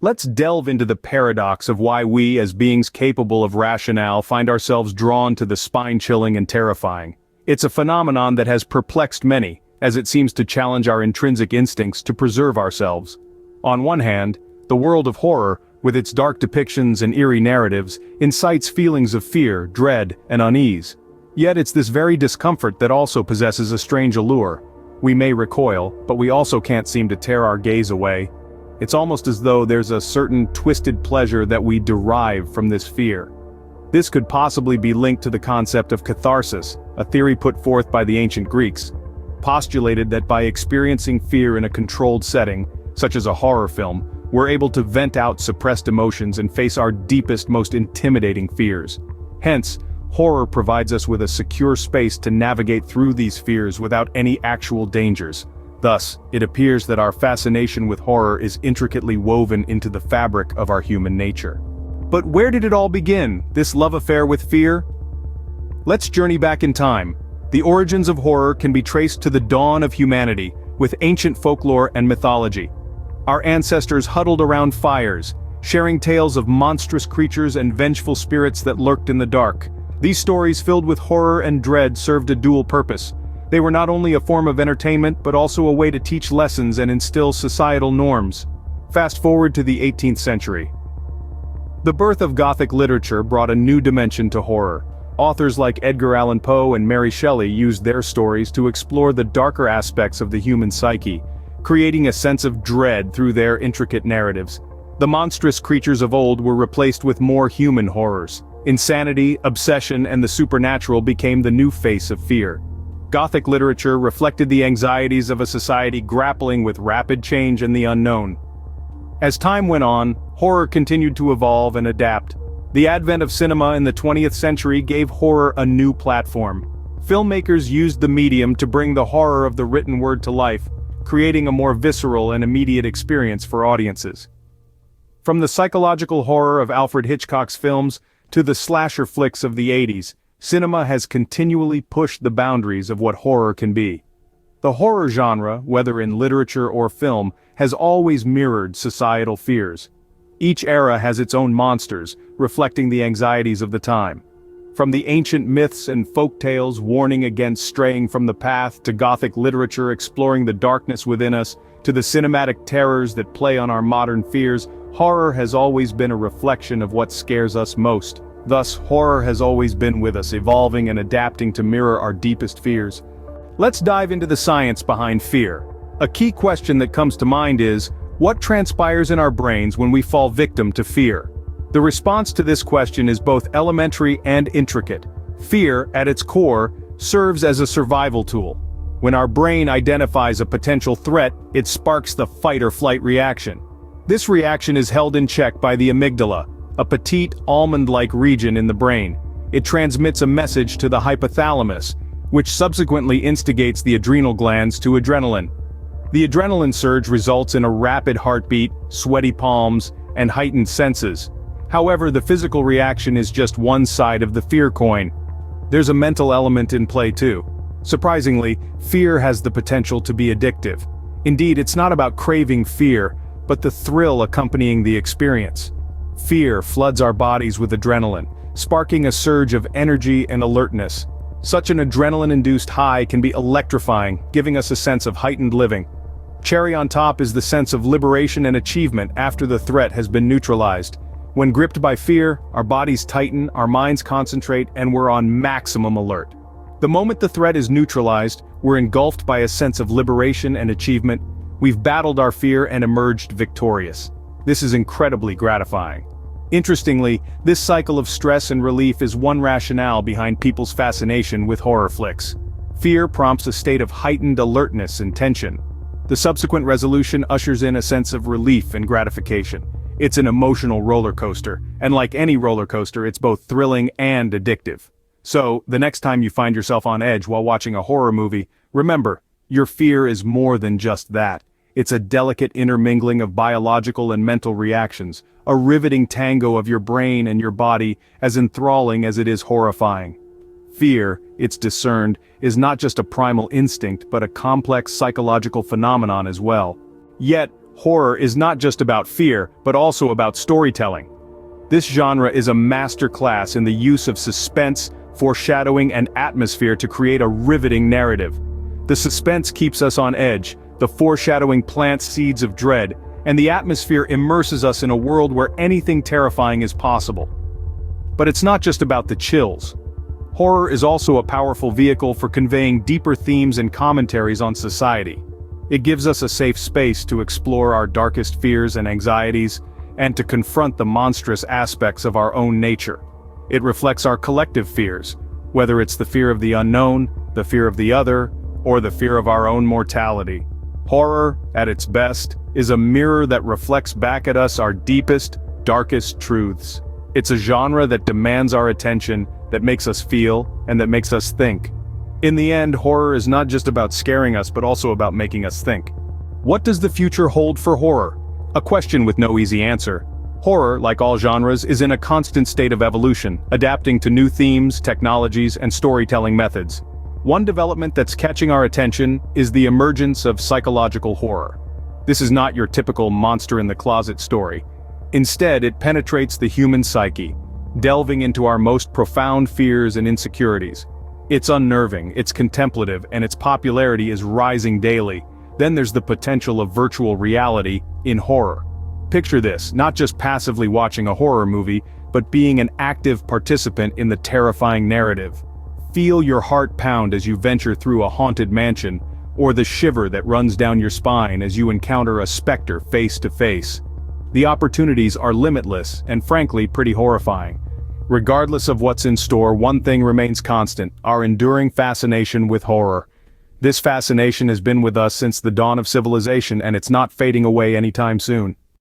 Let's delve into the paradox of why we, as beings capable of rationale, find ourselves drawn to the spine-chilling and terrifying. It's a phenomenon that has perplexed many, as it seems to challenge our intrinsic instincts to preserve ourselves. On one hand, the world of horror, with its dark depictions and eerie narratives, incites feelings of fear, dread, and unease. Yet it's this very discomfort that also possesses a strange allure. We may recoil, but we also can't seem to tear our gaze away. It's almost as though there's a certain twisted pleasure that we derive from this fear. This could possibly be linked to the concept of catharsis, a theory put forth by the ancient Greeks. Postulated that by experiencing fear in a controlled setting, such as a horror film, we're able to vent out suppressed emotions and face our deepest, most intimidating fears. Hence, horror provides us with a secure space to navigate through these fears without any actual dangers. Thus, it appears that our fascination with horror is intricately woven into the fabric of our human nature. But where did it all begin, this love affair with fear? Let's journey back in time. The origins of horror can be traced to the dawn of humanity, with ancient folklore and mythology. Our ancestors huddled around fires, sharing tales of monstrous creatures and vengeful spirits that lurked in the dark. These stories filled with horror and dread served a dual purpose. They were not only a form of entertainment but also a way to teach lessons and instill societal norms. Fast forward to the 18th century. The birth of Gothic literature brought a new dimension to horror. Authors like Edgar Allan Poe and Mary Shelley used their stories to explore the darker aspects of the human psyche, creating a sense of dread through their intricate narratives. The monstrous creatures of old were replaced with more human horrors. Insanity, obsession, and the supernatural became the new face of fear. Gothic literature reflected the anxieties of a society grappling with rapid change and the unknown. As time went on, horror continued to evolve and adapt. The advent of cinema in the 20th century gave horror a new platform. Filmmakers used the medium to bring the horror of the written word to life, creating a more visceral and immediate experience for audiences. From the psychological horror of Alfred Hitchcock's films to the slasher flicks of the 80s, cinema has continually pushed the boundaries of what horror can be. The horror genre, whether in literature or film, has always mirrored societal fears. Each era has its own monsters, reflecting the anxieties of the time. From the ancient myths and folk tales warning against straying from the path to Gothic literature exploring the darkness within us, to the cinematic terrors that play on our modern fears, horror has always been a reflection of what scares us most. Thus, horror has always been with us, evolving and adapting to mirror our deepest fears. Let's dive into the science behind fear. A key question that comes to mind is, what transpires in our brains when we fall victim to fear? The response to this question is both elementary and intricate. Fear, at its core, serves as a survival tool. When our brain identifies a potential threat, it sparks the fight-or-flight reaction. This reaction is held in check by the amygdala, a petite, almond-like region in the brain. It transmits a message to the hypothalamus, which subsequently instigates the adrenal glands to adrenaline. The adrenaline surge results in a rapid heartbeat, sweaty palms, and heightened senses. However, the physical reaction is just one side of the fear coin. There's a mental element in play too. Surprisingly, fear has the potential to be addictive. Indeed, it's not about craving fear, but the thrill accompanying the experience. Fear floods our bodies with adrenaline, sparking a surge of energy and alertness. Such an adrenaline-induced high can be electrifying, giving us a sense of heightened living. Cherry on top is the sense of liberation and achievement after the threat has been neutralized. When gripped by fear, our bodies tighten, our minds concentrate, and we're on maximum alert. The moment the threat is neutralized, we're engulfed by a sense of liberation and achievement. We've battled our fear and emerged victorious. This is incredibly gratifying. Interestingly, this cycle of stress and relief is one rationale behind people's fascination with horror flicks. Fear prompts a state of heightened alertness and tension. The subsequent resolution ushers in a sense of relief and gratification. It's an emotional roller coaster, and like any roller coaster, it's both thrilling and addictive. So, the next time you find yourself on edge while watching a horror movie, remember, your fear is more than just that. It's a delicate intermingling of biological and mental reactions, a riveting tango of your brain and your body, as enthralling as it is horrifying. Fear, it's discerned, is not just a primal instinct but a complex psychological phenomenon as well. Yet, horror is not just about fear, but also about storytelling. This genre is a masterclass in the use of suspense, foreshadowing, and atmosphere to create a riveting narrative. The suspense keeps us on edge, the foreshadowing plants seeds of dread, and the atmosphere immerses us in a world where anything terrifying is possible. But it's not just about the chills. Horror is also a powerful vehicle for conveying deeper themes and commentaries on society. It gives us a safe space to explore our darkest fears and anxieties, and to confront the monstrous aspects of our own nature. It reflects our collective fears, whether it's the fear of the unknown, the fear of the other, or the fear of our own mortality. Horror, at its best, is a mirror that reflects back at us our deepest, darkest truths. It's a genre that demands our attention, that makes us feel, and that makes us think. In the end, horror is not just about scaring us but also about making us think. What does the future hold for horror? A question with no easy answer. Horror, like all genres, is in a constant state of evolution, adapting to new themes, technologies, and storytelling methods. One development that's catching our attention is the emergence of psychological horror. This is not your typical monster-in-the-closet story. Instead, it penetrates the human psyche, delving into our most profound fears and insecurities. It's unnerving, it's contemplative, and its popularity is rising daily. Then there's the potential of virtual reality in horror. Picture this, not just passively watching a horror movie, but being an active participant in the terrifying narrative. Feel your heart pound as you venture through a haunted mansion, or the shiver that runs down your spine as you encounter a specter face to face. The opportunities are limitless and frankly pretty horrifying. Regardless of what's in store, one thing remains constant: our enduring fascination with horror. This fascination has been with us since the dawn of civilization, and it's not fading away anytime soon.